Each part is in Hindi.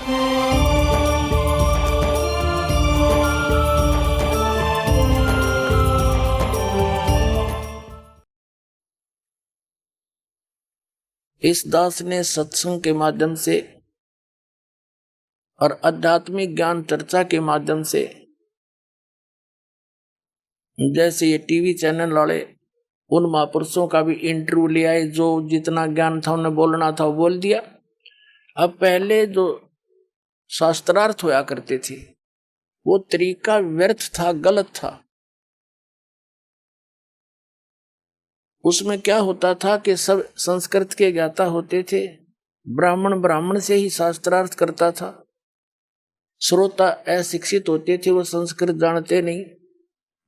इस दास ने सत्संग के माध्यम से और आध्यात्मिक ज्ञान चर्चा के माध्यम से, जैसे ये टीवी चैनल वाले उन महापुरुषों का भी इंटरव्यू ले आए, जो जितना ज्ञान था उन्हें बोलना था वो बोल दिया। अब पहले जो शास्त्रार्थ होया करते थे वो तरीका व्यर्थ था, गलत था। उसमें क्या होता था कि सब संस्कृत के ज्ञाता होते थे, ब्राह्मण से ही शास्त्रार्थ करता था। श्रोता अशिक्षित होते थे, वो संस्कृत जानते नहीं।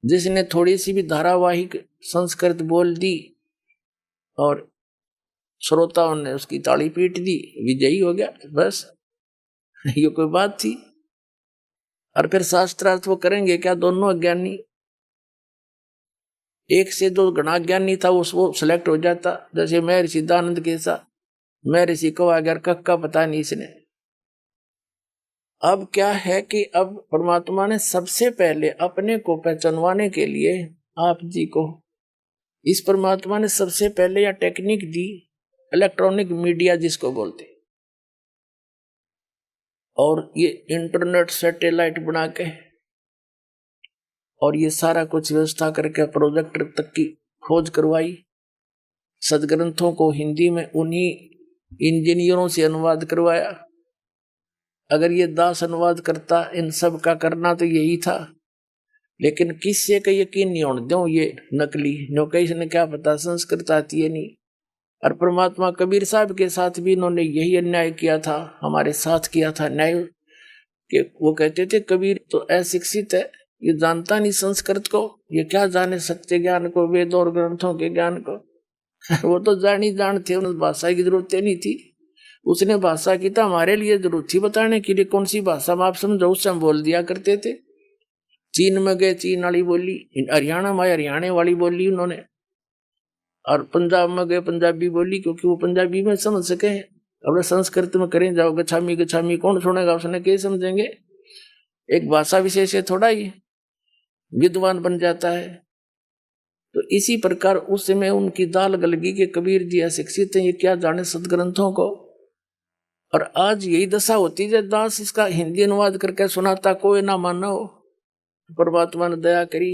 जिसने थोड़ी सी भी धारावाहिक संस्कृत बोल दी और श्रोताओं ने उसकी ताली पीट दी, विजयी हो गया, बस ये कोई बात थी। और फिर शास्त्रार्थ वो करेंगे क्या? दोनों अज्ञानी, एक से दो गणा ज्ञानी था वो सिलेक्ट हो जाता। जैसे मैं ऋषि दानंद के साथ, मैं ऋषि को आ गया, कक्का पता नहीं इसने। अब क्या है कि अब परमात्मा ने सबसे पहले अपने को पहचानवाने के लिए आप जी को, इस परमात्मा ने सबसे पहले यह टेक्निक दी, इलेक्ट्रॉनिक मीडिया जिसको बोलते, और ये इंटरनेट सैटेलाइट बना के और ये सारा कुछ व्यवस्था करके प्रोजेक्टर तक की खोज करवाई। सदग्रंथों को हिंदी में उन्हीं इंजीनियरों से अनुवाद करवाया। अगर ये दास अनुवाद करता, इन सब का करना तो यही था, लेकिन किससे का यकीन नहीं होने दो, ये नकली नौकरी से क्या पता संस्कृत आती है नहीं। और परमात्मा कबीर साहब के साथ भी इन्होंने यही अन्याय किया था, हमारे साथ किया था न्याय। कि वो कहते थे कबीर तो अशिक्षित है, ये जानता नहीं संस्कृत को, ये क्या जाने सत्य ज्ञान को, वेद और ग्रंथों के ज्ञान को। वो तो जानते, उन्हें भाषा की जरूरत नहीं थी। उसने भाषा की तो हमारे लिए जरूरत थी बताने के लिए, कौन सी भाषा में आप समझो, उससे हम बोल दिया करते थे। चीन में गए, चीन वाली बोली, हरियाणा में हरियाणा वाली बोली उन्होंने, और पंजाब में गए पंजाबी बोली, क्योंकि वो पंजाबी में समझ सके। अब संस्कृत में करें जाओ गछामी गछामी, कौन सुनेगा, उसने क्या समझेंगे। एक भाषा विशेष है, थोड़ा ही विद्वान बन जाता है। तो इसी प्रकार उस समय उनकी दाल गल गई कि कबीर जी अशिक्षित हैं, ये क्या जाने सदग्रंथों को। और आज यही दशा होती है, दास इसका हिंदी अनुवाद करके सुनाता, कोई ना माना हो, परमात्मा ने दया करी,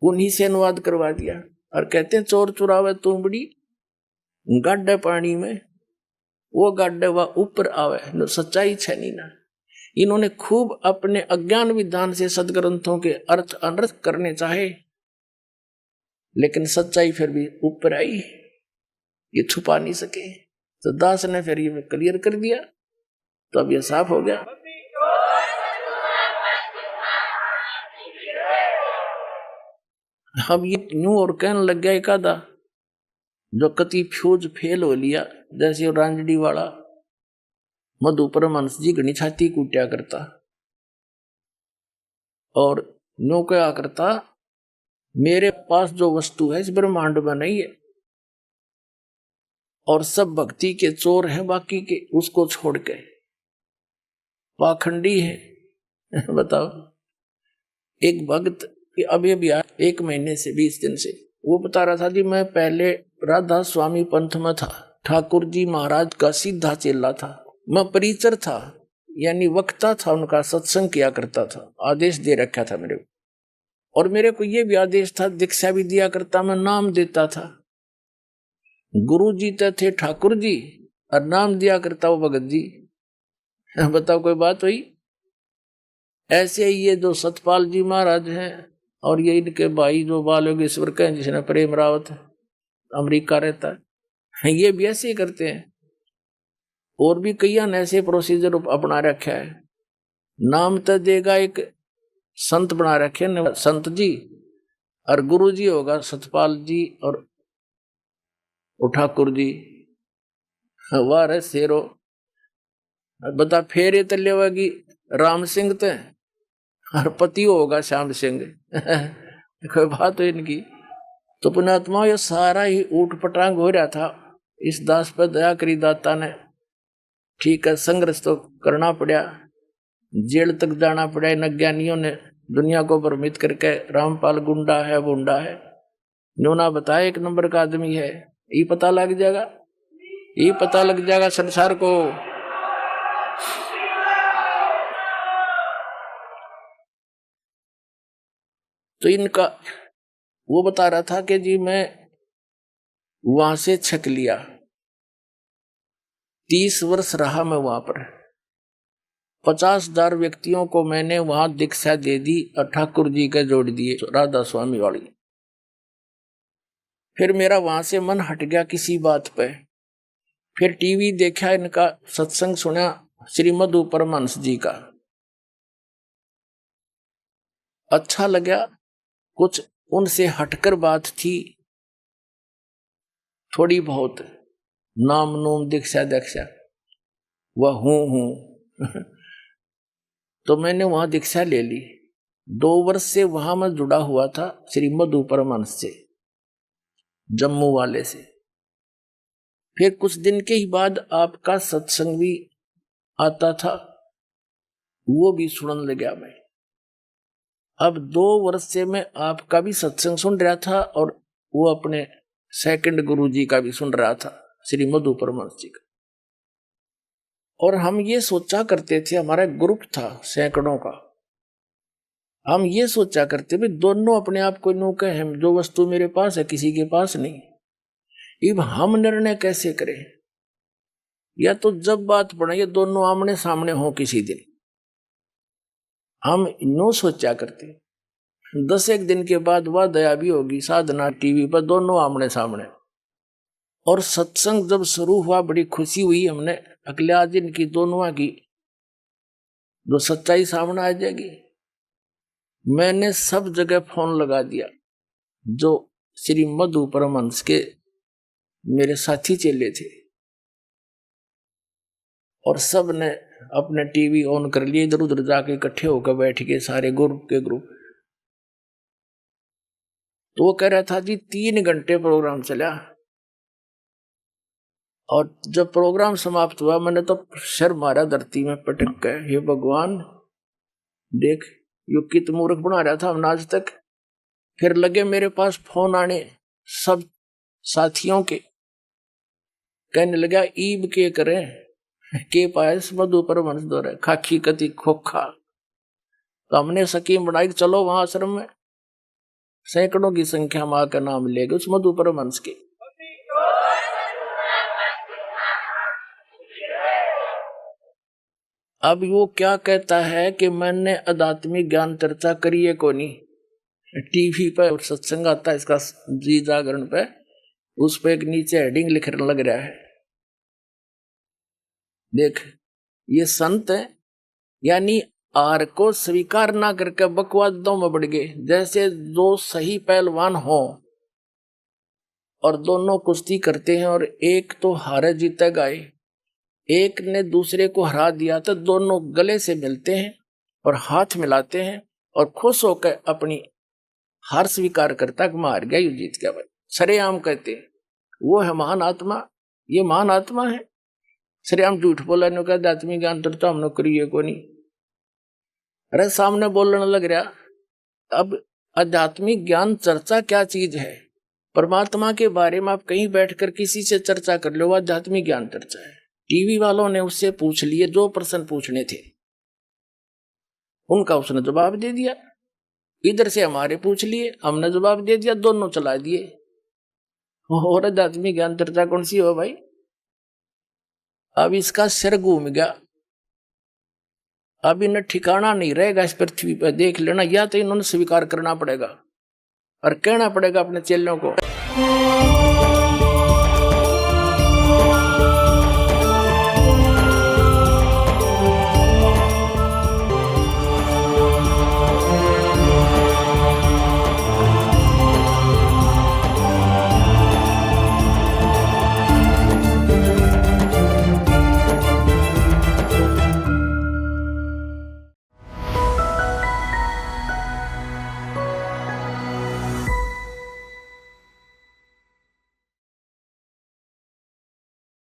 उन्हीं से अनुवाद करवा दिया। और कहते हैं चोर चुरावे तुमड़ी गाड्डे पानी में, वो गाड्डे वह ऊपर आवे, न सच्चाई छनी ना। इन्होंने खूब अपने अज्ञान विधान से सदग्रंथों के अर्थ अनर्थ करने चाहे, लेकिन सच्चाई फिर भी ऊपर आई, ये छुपा नहीं सके। तो दास ने फिर ये क्लियर कर दिया, तो अब ये साफ हो गया। अब ये न्यू और कहने लग गया एक आधा, जो कति फ्यूज फेल हो लिया, जैसे रांजड़ी वाला मधु परमहंस जी घनी छाती कूटा करता, और न्यू क्या करता, मेरे पास जो वस्तु है इस ब्रह्मांड में नहीं है, और सब भक्ति के चोर हैं बाकी के, उसको छोड़ के पाखंडी है। बताओ, एक भक्त अभी अभी 1 महीने से 20 दिन से वो बता रहा था जी, मैं पहले राधा स्वामी पंथ में था, ठाकुर जी महाराज का सीधा चेला था, मैं परिचर था, यानी वक्ता था, उनका सत्संग किया करता था, आदेश दे रखा था मेरे को। और मेरे को ये भी आदेश था, दीक्षा भी दिया करता, मैं नाम देता था। गुरु जी तो थे ठाकुर जी, और नाम दिया करता वो भगत जी। बताओ कोई बात हुई। ऐसे ही ये जो सतपाल जी महाराज हैं, और ये इनके भाई जो बाल योगेश्वर के, जिसने प्रेम रावत अमेरिका रहता है, ये भी ऐसे ही करते हैं। और भी कई ऐसे प्रोसीजर अपना रखा है। नाम तो देगा एक संत बना रखे न, संत जी, और गुरु जी होगा सतपाल जी और ठाकुर जी। वाह रे शेरो, बता फेरे तले होगी राम सिंह ते, और पति होगा श्याम सिंह। कोई बात हो इनकी। तो पुण्यात्मा ये सारा ही ऊट पटांग हो रहा था, इस दास पर दया करी दाता ने, ठीक है, संघर्ष तो करना पड़ा, जेल तक जाना पड़ा। इन अज्ञानियों ने दुनिया को भ्रमित करके रामपाल गुंडा है, गुंडा है, न्योना बताया 1 नंबर का आदमी है। ये पता लग जाएगा, ये पता लग जाएगा संसार को। तो इनका वो बता रहा था कि जी मैं वहां से छक लिया, 30 वर्ष रहा मैं वहां पर, 50,000 व्यक्तियों को मैंने वहां दीक्षा दे दी और ठाकुर जी के जोड़ दिए, राधा स्वामी वाली। फिर मेरा वहां से मन हट गया किसी बात पे, फिर टीवी देखा, इनका सत्संग सुना श्रीमद परमहंस जी का, अच्छा लगा। कुछ उनसे हटकर बात थी थोड़ी बहुत, नाम नूम दीक्षा दीक्षा वह हूं तो मैंने वहां दीक्षा ले ली। 2 वर्ष से वहां मैं जुड़ा हुआ था श्रीमद परमहंस से, जम्मू वाले से। फिर कुछ दिन के ही बाद आपका सत्संग भी आता था, वो भी सुनने लगा मैं। अब 2 वर्ष से मैं आपका भी सत्संग सुन रहा था और वो अपने सेकंड गुरु जी का भी सुन रहा था, श्रीमद परमहंस जी का। और हम ये सोचा करते थे, हमारा ग्रुप था सैकड़ों का, हम ये सोचा करते भी दोनों अपने आप को नो कहे, जो वस्तु मेरे पास है किसी के पास नहीं। अब हम निर्णय कैसे करें? या तो जब बात पड़े ये दोनों आमने सामने हो किसी दिन, हम नो सोचा करते। 10 दिन के बाद वह दया भी होगी, साधना टीवी पर दोनों आमने सामने। और सत्संग जब शुरू हुआ बड़ी खुशी हुई, हमने अगले आज इनकी दोनों की जो सच्चाई सामने आ जाएगी। मैंने सब जगह फोन लगा दिया, जो श्रीमद परमहंस के मेरे साथी चेले थे, और सब ने अपने टीवी ऑन कर लिए, इधर उधर जाके इकट्ठे होकर बैठ गए सारे ग्रुप के ग्रुप। तो वो कह रहा था जी 3 घंटे प्रोग्राम चला, और जब प्रोग्राम समाप्त हुआ मैंने तो सिर मारा धरती में पटक गए, हे भगवान देख यो कित मूर्ख बना रहा था हमने आज तक। फिर लगे मेरे पास फोन आने सब साथियों के, कहने लगा ईब के करें के पायस मधु परमहंस दौरे खाखी कति खोखा। तो हमने स्कीम बनाई, चलो वहां आश्रम में सैकड़ों की संख्या मां का नाम लेगा उस मधु परमहंस के। अब वो क्या कहता है कि मैंने आध्यात्मिक ज्ञान चर्चा करी है को नहीं, टीवी पे और सत्संग आता है इसका जी जागरण पे, उस पे एक नीचे हेडिंग लिखने लग रहा है, देख ये संत है, यानी आर को स्वीकार ना करके बकवादों में बढ़ गए। जैसे दो सही पहलवान हो और दोनों कुश्ती करते हैं और एक तो हारे जीते गए, एक ने दूसरे को हरा दिया, तो दोनों गले से मिलते हैं और हाथ मिलाते हैं और खुश होकर अपनी हार स्वीकार करता कि मैं हार गया, यू जीत गया भाई, सरेआम कहते हैं। वो है महान आत्मा, ये महान आत्मा है। सरेआम झूठ बोला नो का आध्यात्मिक ज्ञान तो हमने करिए को नहीं, अरे सामने बोलने लग रहा। अब आध्यात्मिक ज्ञान चर्चा क्या चीज है? परमात्मा के बारे में आप कहीं बैठकर किसी से चर्चा कर लो, आध्यात्मिक ज्ञान चर्चा है। टीवी वालों ने उससे पूछ लिए जो प्रश्न पूछने थे, उनका उसने जवाब दे दिया। इधर से हमारे पूछ लिए, हमने जवाब दे दिया, दोनों चला दिए। और आध्यात्मिक ज्ञान चर्चा कौन सी हो भाई? अब इसका सिर घूम गया, अब इन्हें ठिकाना नहीं रहेगा इस पृथ्वी पर। देख लेना, या तो इन्होंने स्वीकार करना पड़ेगा और कहना पड़ेगा अपने चेलों को।